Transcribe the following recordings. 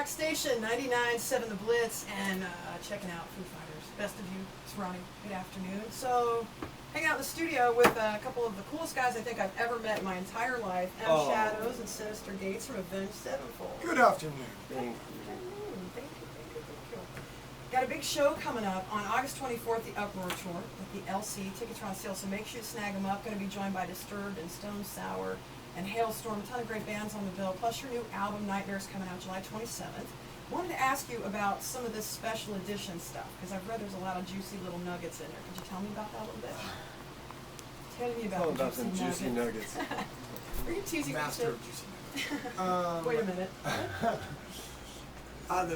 Rock Station, 99.7 The Blitz, and checking out Foo Fighters. Best of you, it's Ronnie. Good afternoon. So, hanging out in the studio with a couple of the coolest guys I think I've ever met in my entire life. M. Shadows and Sinister Gates from Avenged Sevenfold. Good afternoon. Thank you. Got a big show coming up on August 24th, the Uproar Tour with the LC. Tickets are on sale, so make sure you snag them up. Going to be joined by Disturbed and Stone Sour and Hailstorm, a ton of great bands on the bill, plus your new album, Nightmares, coming out July 27th. Wanted to ask you about some of this special edition stuff, because I've read there's a lot of juicy little nuggets in there. Could you tell me about that a little bit? Tell me about the some juicy nuggets. Are you teasing me? Master of juicy nuggets. Wait a minute.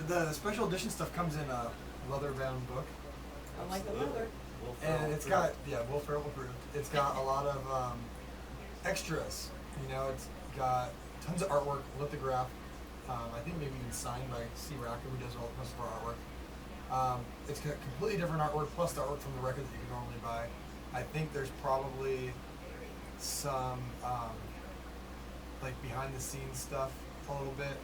The special edition stuff comes in a leather-bound book. I like the leather. And it's got, Will Ferrell approved. It's got a lot of extras. You know, it's got tons of artwork, lithograph. I think maybe even signed by C. Racker, who does most of our artwork. It's got completely different artwork, plus the artwork from the record that you can normally buy. I think there's probably some like behind-the-scenes stuff a little bit.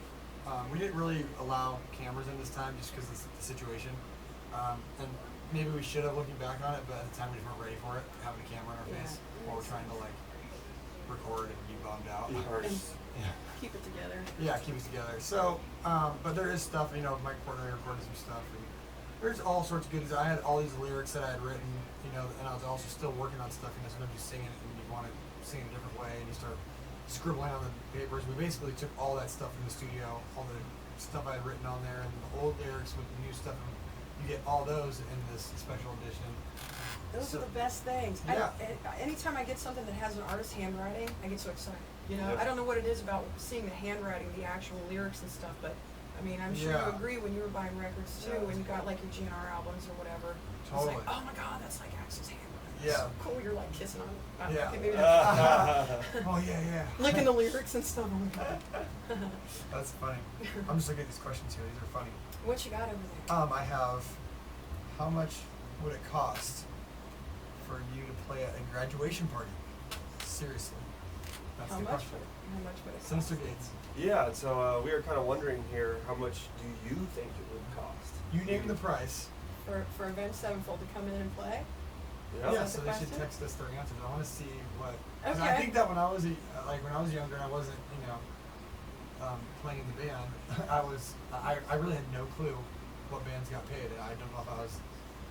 We didn't really allow cameras in this time just because of the situation. And maybe we should have looking back on it, but at the time we just weren't ready for it, having a camera in our face while we're trying to like record and be bummed out. Keep it together. Yeah, keep it together. So, but there is stuff, you know, Mike Portnoy recorded some stuff, and there's all sorts of goodies. I had all these lyrics that I had written, you know, and I was also still working on stuff, you know, sometimes you sing it and you want to sing it a different way, and you start scribbling on the papers. We basically took all that stuff from the studio, all the stuff I had written on there, and the old lyrics with the new stuff, and you get all those in this special edition. Those are the best things. Yeah. Anytime I get something that has an artist's handwriting, I get so excited. You know, I don't know what it is about seeing the handwriting, the actual lyrics and stuff, but I mean, I'm sure you agree when you were buying records too, when you got like your GNR albums or whatever. Totally. It's like, oh my God, that's like Axl's handwriting. Yeah. So cool, you're like kissing on it. Yeah. Okay, maybe not. Oh yeah. Licking the lyrics and stuff. Oh my God. That's funny. I'm just looking at these questions here. These are funny. What you got over there? I have, how much would it cost for you to play at a graduation party? Seriously. That's How the much question. would it cost? Sinister Gates. Yeah, so we were kind of wondering here, how much do you think it would cost? You name the price. For Avenged Sevenfold to come in and play? Yeah, Is so that the they should question? text us their answers. I want to see what. 'Cause Okay. I think that when I was when I was younger, I wasn't, you know, playing in the band. I really had no clue what bands got paid. I don't know if I was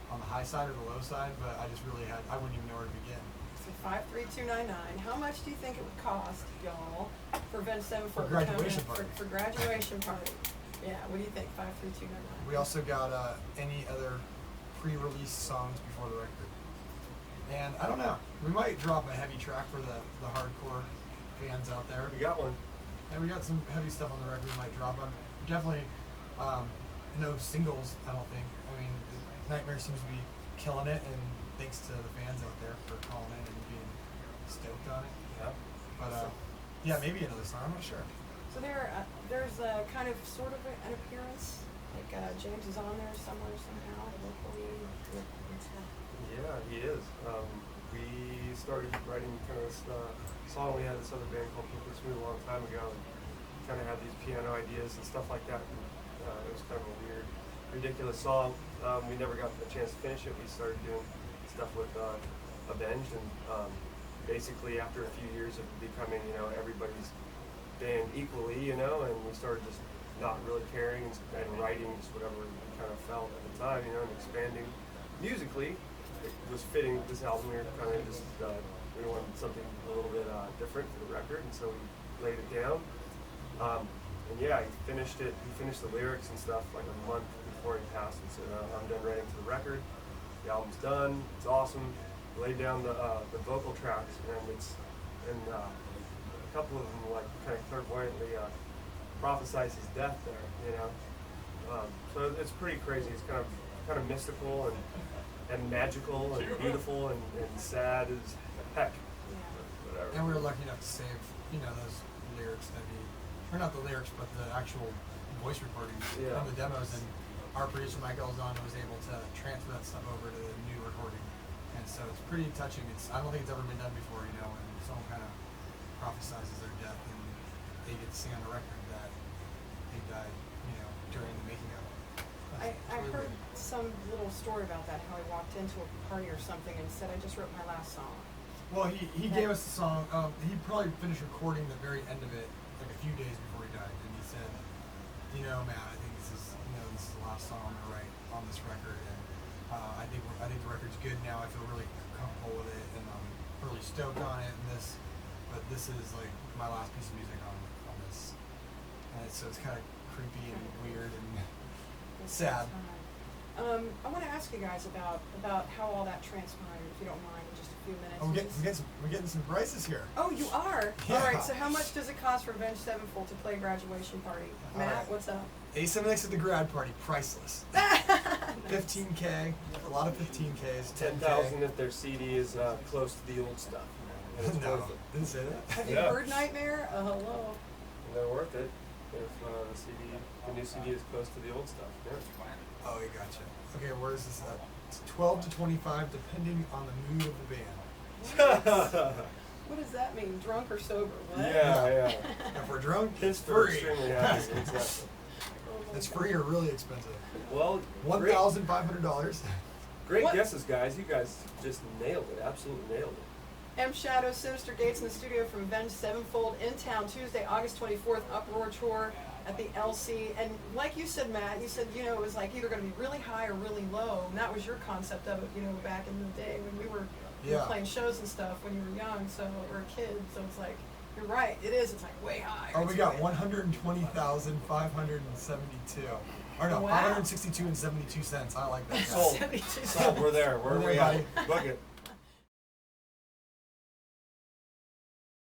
on the high side or the low side, but I just really I wouldn't even know where to begin. So 53299. How much do you think it would cost, y'all, for Avenged Sevenfold For graduation party. For graduation party? Yeah. What do you think? 53299. We also got any other pre-release songs before the record. And I don't know, we might drop a heavy track for the hardcore fans out there. We got one. And we got some heavy stuff on the record we might drop on. Definitely no singles, I don't think. I mean, Nightmare seems to be killing it, and thanks to the fans out there for calling in and being stoked on it. Yeah. But yeah, maybe another song, I'm not sure. So there's a kind of sort of an appearance, like James is on there somewhere somehow locally. Yeah, he is. We started writing kind of this song. We had this other band called People Smooth a long time ago, and kind of had these piano ideas and stuff like that. And, it was kind of a weird, ridiculous song. We never got the chance to finish it. We started doing stuff with Avenged, and basically after a few years of becoming, you know, everybody's band equally, you know, and we started just not really caring and writing just whatever we kind of felt at the time, you know, and expanding musically. It was fitting with this album. We were kind of just we wanted something a little bit different for the record, and so we laid it down. And yeah, he finished it. He finished the lyrics and stuff like a month before he passed, and said, "I'm done writing for the record. The album's done. It's awesome." We laid down the vocal tracks, and a couple of them like kind of clairvoyantly prophesize his death there, you know. So it's pretty crazy. It's kind of mystical and magical and beautiful and sad as heck. Whatever. And we were lucky enough to save, you know, those lyrics that or not the lyrics, but the actual voice recordings from the demos. And our producer Mike Elzon was able to transfer that stuff over to the new recording. And so it's pretty touching. I don't think it's ever been done before, you know, when someone kind of prophesizes their death and they get to sing on the record that he died, you know, during the making of it. I heard some little story about that, how he walked into a party or something and said, I just wrote my last song. Well, he gave us the song. He probably finished recording the very end of it, like a few days before he died, and he said, you know, man, I think this is the last song I'm gonna write on this record, and I think the record's good now. I feel really comfortable with it, and I'm really stoked on it. And but this is like my last piece of music on this, and so it's kind of creepy and weird and sad. I want to ask you guys about how all that transpired, if you don't mind, in just a few minutes. Oh, we're getting some prices here. Oh, you are? Yeah. All right, so how much does it cost for Avenged Sevenfold to play a graduation party? Matt, right. what's up? A7X at the grad party, priceless. Nice. 15K, a lot of 15Ks. 10,000 if their CD is close to the old stuff. And it's No, worth it. didn't say that. Have you Yeah. heard Nightmare? Hello. And they're worth it if the new CD is close to the old stuff. Yeah. Oh, I gotcha. Okay, where is this at? It's 12 to 25, depending on the mood of the band. What does that mean? Drunk or sober? What? Yeah. If we're drunk, it's For free. extremely happy. Exactly. It's free or really expensive. Well, $1,500. great What? guesses, guys. You guys just nailed it. Absolutely nailed it. M Shadow, Sinister Gates in the studio from Avenged Sevenfold in town Tuesday, August 24th, Uproar Tour at the LC. And like you said, Matt, you said, it was like either going to be really high or really low. And that was your concept of it, back in the day when we were playing shows and stuff when you were young, or a kid. So it's like, you're right, it is. It's like way high. Oh, we got 120,572. Or no, Wow. 562 and 72 cents. I like that. Sold. 72 Sold. We're there. Where are we at? buddy. Book it.